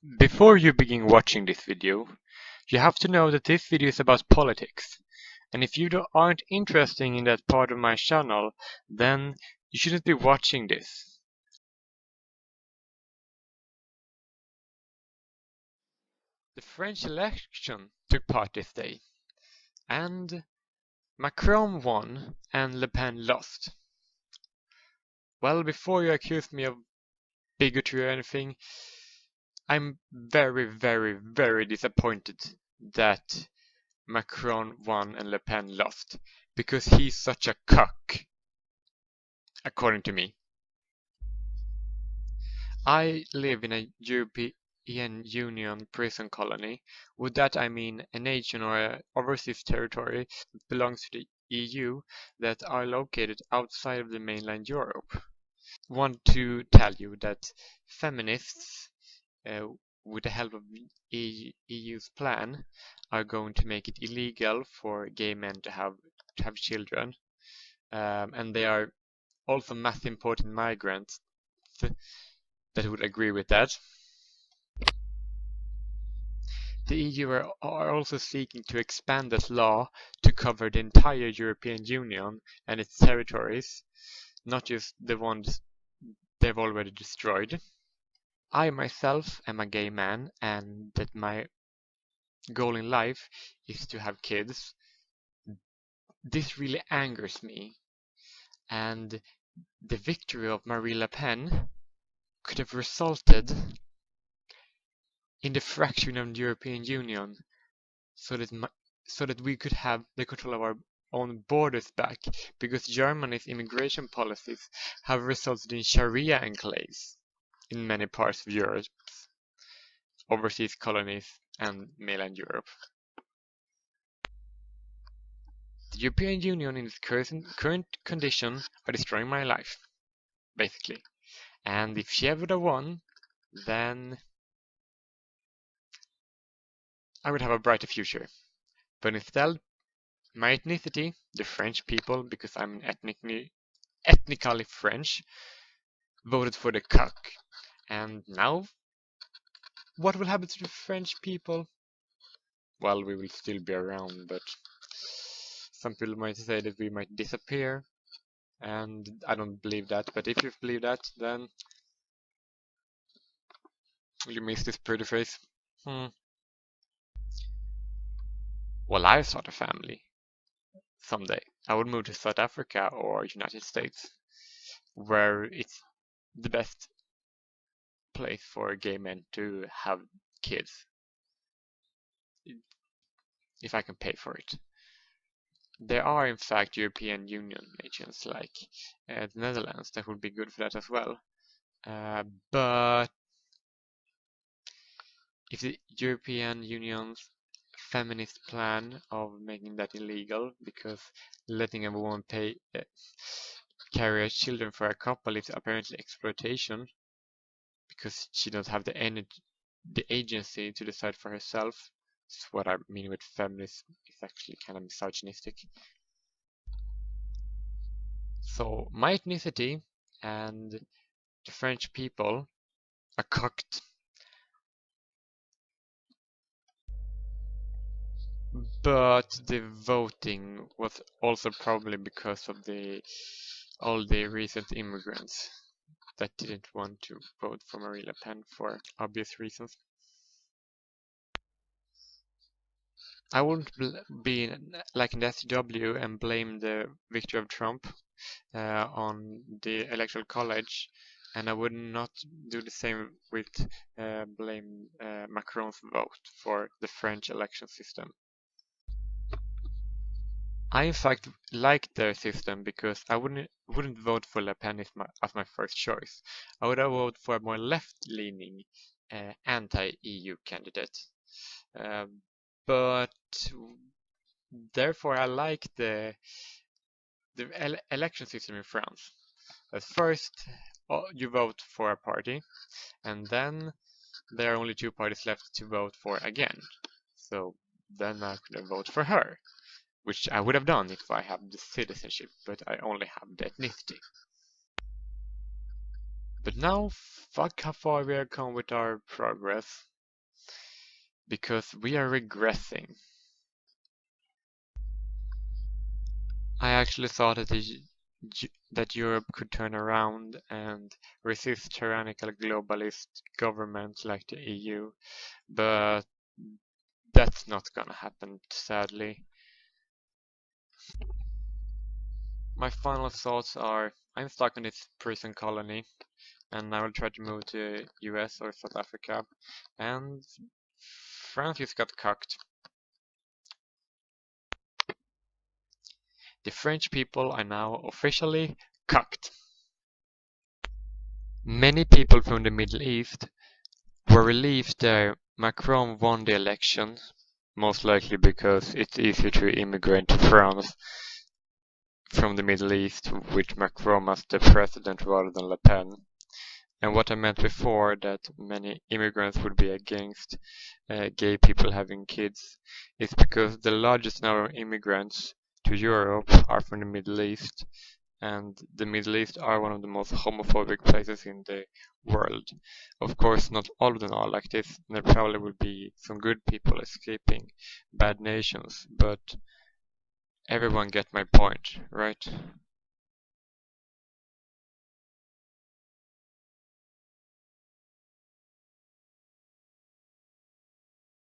Before you begin watching this video, you have to know that this video is about politics. And if you aren't interested in that part of my channel, then you shouldn't be watching this. The French election took part this day, and Macron won and Le Pen lost. Well, before you accuse me of bigotry or anything, I'm very disappointed that Macron won and Le Pen lost, because he's such a cuck, according to me. I live in a European Union prison colony. With that I mean a nation or a overseas territory that belongs to the EU that are located outside of the mainland Europe. Want to tell you that feminists, uh, with the help of EU's plan, are going to make it illegal for gay men to have children, and they are also mass importing migrants that would agree with that. The EU are also seeking to expand that law to cover the entire European Union and its territories, not just the ones they've already destroyed. I myself am a gay man, and that my goal in life is to have kids. This really angers me, and the victory of Marie Le Pen could have resulted in the fracturing of the European Union, so that we could have the control of our own borders back, because Germany's immigration policies have resulted in Sharia enclaves in many parts of Europe, overseas colonies, and mainland Europe. The European Union in its current condition are destroying my life, basically. And if she ever would have won, then I would have a brighter future. But instead, my ethnicity, the French people, because I'm ethnically French, voted for the cuck. And now, what will happen to the French people? Well, we will still be around, but some people might say that we might disappear, and I don't believe that. But if you believe that, then you miss this pretty face. Well, I start a family someday. I would move to South Africa or United States, where it's the best place for gay men to have kids, if I can pay for it. There are in fact European Union nations like the Netherlands that would be good for that as well. But if the European Union's feminist plan of making that illegal, because letting a woman carry children for a couple is apparently exploitation, because she doesn't have the agency to decide for herself. That's what I mean with feminism. It's actually kind of misogynistic. So my ethnicity and the French people are cocked. But the voting was also probably because of all the recent immigrants that didn't want to vote for Marine Le Pen for obvious reasons. I wouldn't be like in the SW and blame the victory of Trump on the electoral college, and I would not do the same with blame Macron's vote for the French election system. I in fact like their system because I wouldn't vote for Le Pen as my first choice. I would have voted for a more left-leaning anti-EU candidate. Uh, but therefore I like the election system in France. At first, you vote for a party, and then there are only two parties left to vote for again. So then I could vote for her, which I would have done if I had the citizenship, but I only have the ethnicity. But now, fuck how far we have come with our progress. because we are regressing. I actually thought that Europe could turn around and resist tyrannical globalist governments like the EU, but that's not gonna happen, sadly. My final thoughts are I'm stuck in this prison colony and I will try to move to US or South Africa, and Francis got cucked. The French people are now officially cucked. Many people from the Middle East were relieved that Macron won the election, most likely because it's easier to immigrate to France from the Middle East with Macron as the president rather than Le Pen. And what I meant before, that many immigrants would be against gay people having kids, is because the largest number of immigrants to Europe are from the Middle East, and the Middle East are one of the most homophobic places in the world. Of course, not all of them are like this, and there probably will be some good people escaping bad nations, but everyone get my point, right?